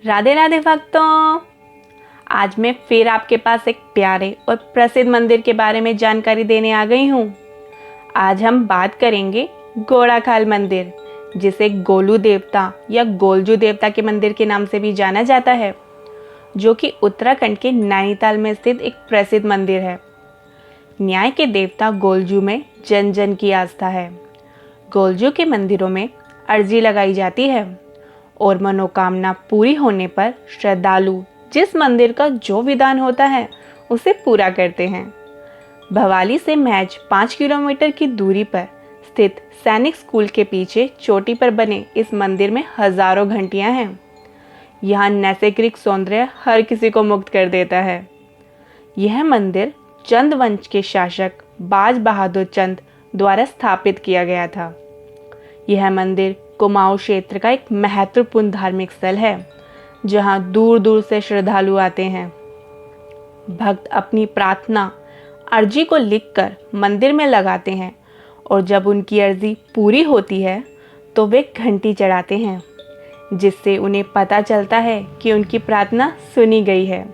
राधे राधे भक्तों। आज मैं फिर आपके पास एक प्यारे और प्रसिद्ध मंदिर के बारे में जानकारी देने आ गई हूँ। आज हम बात करेंगे घोड़ाखाल मंदिर, जिसे गोलू देवता या गोलजू देवता के मंदिर के नाम से भी जाना जाता है, जो कि उत्तराखंड के नैनीताल में स्थित एक प्रसिद्ध मंदिर है। न्याय के देवता गोलजू में जन जन की आस्था है। गोलजू के मंदिरों में अर्जी लगाई जाती है और मनोकामना पूरी होने पर श्रद्धालु जिस मंदिर का जो विधान होता है उसे पूरा करते हैं। भवाली से महज 5 किलोमीटर की दूरी पर स्थित सैनिक स्कूल के पीछे चोटी पर बने इस मंदिर में हजारों घंटियां हैं। यहाँ नैसर्गिक सौंदर्य हर किसी को मुग्ध कर देता है। यह मंदिर चंद वंश के शासक बाज बहादुर चंद द्वारा स्थापित किया गया था। यह मंदिर कुमाऊं क्षेत्र का एक महत्वपूर्ण धार्मिक स्थल है, जहां दूर दूर से श्रद्धालु आते हैं। भक्त अपनी प्रार्थना अर्जी को लिखकर मंदिर में लगाते हैं और जब उनकी अर्जी पूरी होती है तो वे घंटी चढ़ाते हैं, जिससे उन्हें पता चलता है कि उनकी प्रार्थना सुनी गई है।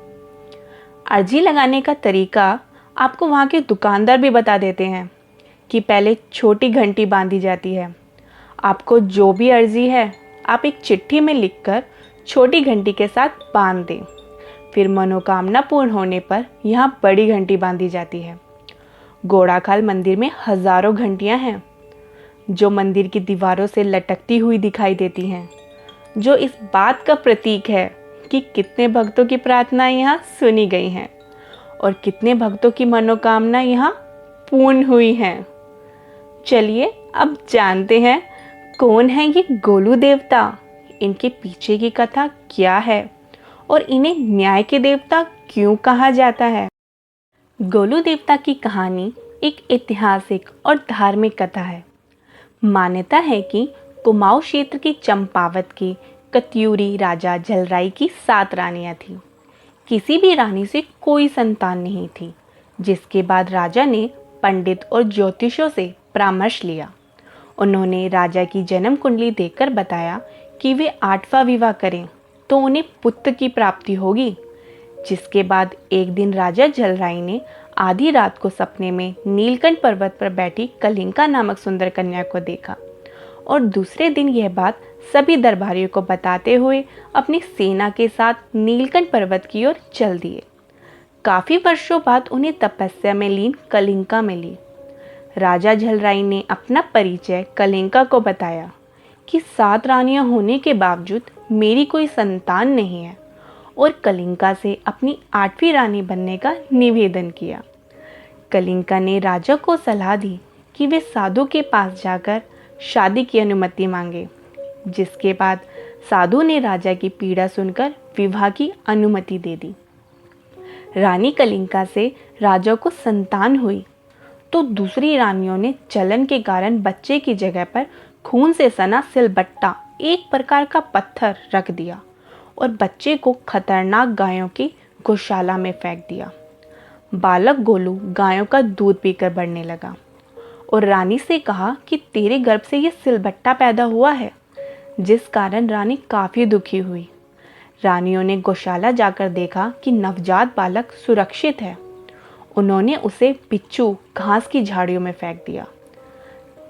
अर्जी लगाने का तरीका आपको वहाँ के दुकानदार भी बता देते हैं कि पहले छोटी घंटी बांधी जाती है। आपको जो भी अर्जी है आप एक चिट्ठी में लिखकर छोटी घंटी के साथ बांध दें। फिर मनोकामना पूर्ण होने पर यहाँ बड़ी घंटी बांधी जाती है। घोड़ाखाल मंदिर में हजारों घंटियाँ हैं, जो मंदिर की दीवारों से लटकती हुई दिखाई देती हैं, जो इस बात का प्रतीक है कि कितने भक्तों की प्रार्थनाएं यहाँ सुनी गई हैं और कितने भक्तों की मनोकामना यहाँ पूर्ण हुई हैं। चलिए अब जानते हैं कौन है ये गोलू देवता, इनके पीछे की कथा क्या है और इन्हें न्याय के देवता क्यों कहा जाता है। गोलू देवता की कहानी एक ऐतिहासिक और धार्मिक कथा है। मान्यता है कि कुमाऊं क्षेत्र की चंपावत के कत्यूरी राजा झलराई की 7 रानियां थीं। किसी भी रानी से कोई संतान नहीं थी, जिसके बाद राजा ने पंडित और ज्योतिषों से परामर्श लिया। उन्होंने राजा की जन्म कुंडली देखकर बताया कि वे 8वां विवाह करें तो उन्हें पुत्र की प्राप्ति होगी। जिसके बाद एक दिन राजा झलराई ने आधी रात को सपने में नीलकंठ पर्वत पर बैठी कलिंका नामक सुंदर कन्या को देखा और दूसरे दिन यह बात सभी दरबारियों को बताते हुए अपनी सेना के साथ नीलकंठ पर्वत की ओर चल दिए। काफी वर्षों बाद उन्हें तपस्या में लीन कलिंका मिली। राजा झलराई ने अपना परिचय कलिंका को बताया कि 7 रानियां होने के बावजूद मेरी कोई संतान नहीं है और कलिंका से अपनी 8वीं रानी बनने का निवेदन किया। कलिंका ने राजा को सलाह दी कि वे साधु के पास जाकर शादी की अनुमति मांगे। जिसके बाद साधु ने राजा की पीड़ा सुनकर विवाह की अनुमति दे दी। रानी कलिंका से राजा को संतान हुई तो दूसरी रानियों ने जलन के कारण बच्चे की जगह पर खून से सना सिलबट्टा, एक प्रकार का पत्थर, रख दिया और बच्चे को खतरनाक गायों की गौशाला में फेंक दिया। बालक गोलू गायों का दूध पीकर बढ़ने लगा और रानी से कहा कि तेरे गर्भ से ये सिलबट्टा पैदा हुआ है, जिस कारण रानी काफ़ी दुखी हुई। रानियों ने गौशाला जाकर देखा कि नवजात बालक सुरक्षित है। उन्होंने उसे बिच्छू घास की झाड़ियों में फेंक दिया।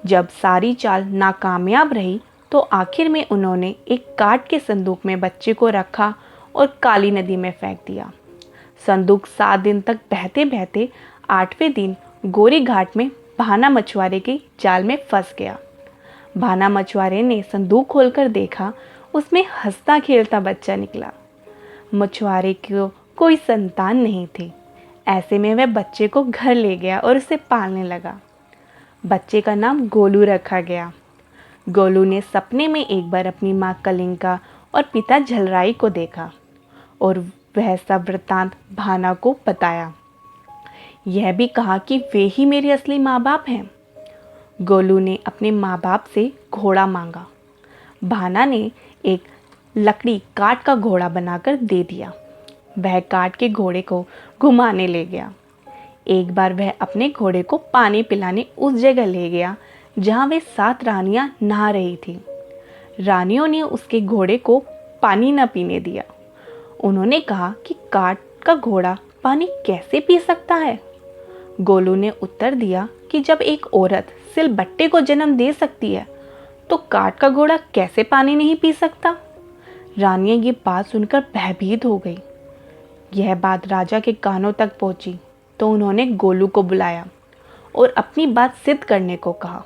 जब सारी चाल नाकामयाब रही तो आखिर में उन्होंने एक काठ के संदूक में बच्चे को रखा और काली नदी में फेंक दिया। संदूक 7 दिन तक बहते बहते 8वें दिन गोरी घाट में भाना मछुआरे के जाल में फंस गया। भाना मछुआरे ने संदूक खोलकर देखा, उसमें हंसता खेलता बच्चा निकला। मछुआरे को कोई संतान नहीं थी। ऐसे में वह बच्चे को घर ले गया और उसे पालने लगा। बच्चे का नाम गोलू रखा गया। गोलू ने सपने में एक बार अपनी माँ कलिंका और पिता झलराई को देखा और वह सब वृत्तांत भाना को बताया। यह भी कहा कि वे ही मेरे असली माँ बाप हैं। गोलू ने अपने माँ बाप से घोड़ा मांगा। भाना ने एक लकड़ी काठ का घोड़ा बनाकर दे दिया। वह काठ के घोड़े को घुमाने ले गया। एक बार वह अपने घोड़े को पानी पिलाने उस जगह ले गया जहाँ वे 7 रानियां नहा रही थी। रानियों ने उसके घोड़े को पानी न पीने दिया। उन्होंने कहा कि काठ का घोड़ा पानी कैसे पी सकता है। गोलू ने उत्तर दिया कि जब एक औरत सिलबट्टे को जन्म दे सकती है तो काठ का घोड़ा कैसे पानी नहीं पी सकता। रानी ये बात सुनकर भयभीत हो गई। यह बात राजा के कानों तक पहुंची तो उन्होंने गोलू को बुलाया और अपनी बात सिद्ध करने को कहा।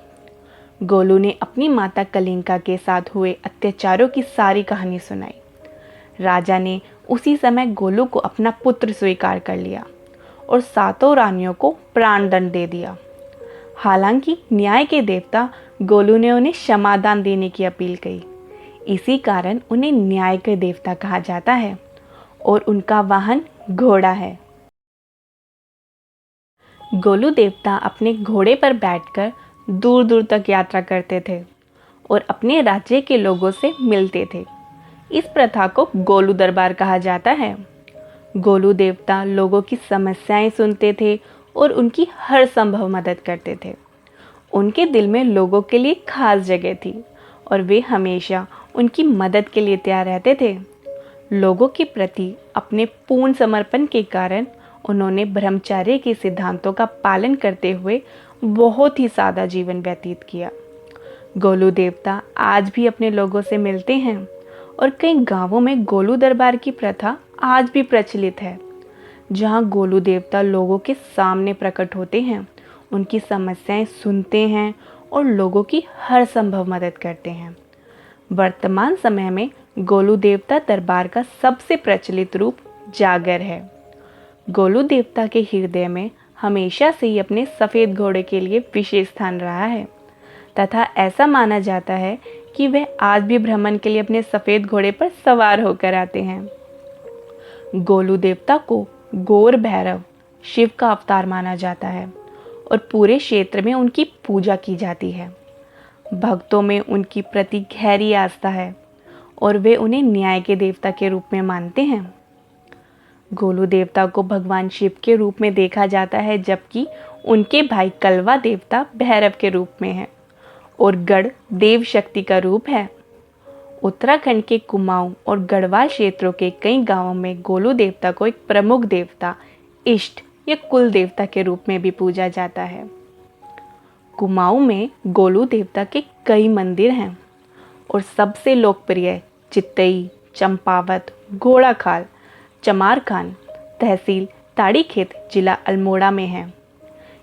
गोलू ने अपनी माता कलिंगा के साथ हुए अत्याचारों की सारी कहानी सुनाई। राजा ने उसी समय गोलू को अपना पुत्र स्वीकार कर लिया और सातों रानियों को प्राण दंड दे दिया। हालांकि न्याय के देवता गोलू ने उन्हें क्षमादान देने की अपील की। इसी कारण उन्हें न्याय के देवता कहा जाता है और उनका वाहन घोड़ा है। गोलू देवता अपने घोड़े पर बैठकर दूर दूर तक यात्रा करते थे और अपने राज्य के लोगों से मिलते थे। इस प्रथा को गोलू दरबार कहा जाता है। गोलू देवता लोगों की समस्याएं सुनते थे और उनकी हर संभव मदद करते थे। उनके दिल में लोगों के लिए खास जगह थी और वे हमेशा उनकी मदद के लिए तैयार रहते थे। लोगों के प्रति अपने पूर्ण समर्पण के कारण उन्होंने ब्रह्मचर्य के सिद्धांतों का पालन करते हुए बहुत ही सादा जीवन व्यतीत किया। गोलू देवता आज भी अपने लोगों से मिलते हैं और कई गांवों में गोलू दरबार की प्रथा आज भी प्रचलित है, जहां गोलू देवता लोगों के सामने प्रकट होते हैं, उनकी समस्याएं सुनते हैं और लोगों की हर संभव मदद करते हैं। वर्तमान समय में गोलू देवता दरबार का सबसे प्रचलित रूप जागर है। गोलू देवता के हृदय में हमेशा से ही अपने सफ़ेद घोड़े के लिए विशेष स्थान रहा है तथा ऐसा माना जाता है कि वह आज भी भ्रमण के लिए अपने सफ़ेद घोड़े पर सवार होकर आते हैं। गोलू देवता को गौर भैरव शिव का अवतार माना जाता है और पूरे क्षेत्र में उनकी पूजा की जाती है। भक्तों में उनकी प्रति गहरी आस्था है और वे उन्हें न्याय के देवता के रूप में मानते हैं। गोलू देवता को भगवान शिव के रूप में देखा जाता है, जबकि उनके भाई कलवा देवता भैरव के रूप में है और गढ़ देव शक्ति का रूप है। उत्तराखंड के कुमाऊं और गढ़वाल क्षेत्रों के कई गांवों में गोलू देवता को एक प्रमुख देवता, इष्ट या कुल देवता के रूप में भी पूजा जाता है। कुमाऊं में गोलू देवता के कई मंदिर हैं और सबसे लोकप्रिय चित्तई, चंपावत, घोड़ाखाल, चमारखान तहसील ताड़ीखेत जिला अल्मोड़ा में है।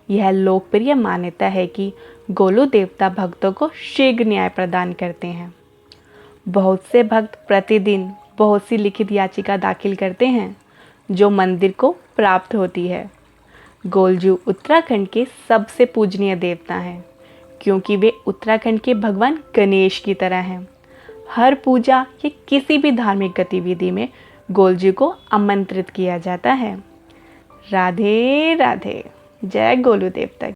यह लोकप्रिय मान्यता है कि गोलू देवता भक्तों को शीघ्र न्याय प्रदान करते हैं। बहुत से भक्त प्रतिदिन बहुत सी लिखित याचिका दाखिल करते हैं जो मंदिर को प्राप्त होती है। गोलजू उत्तराखंड के सबसे पूजनीय देवता हैं क्योंकि वे उत्तराखंड के भगवान गणेश की तरह हैं। हर पूजा या किसी भी धार्मिक गतिविधि में गोलजू को आमंत्रित किया जाता है। राधे राधे। जय गोलू देवता।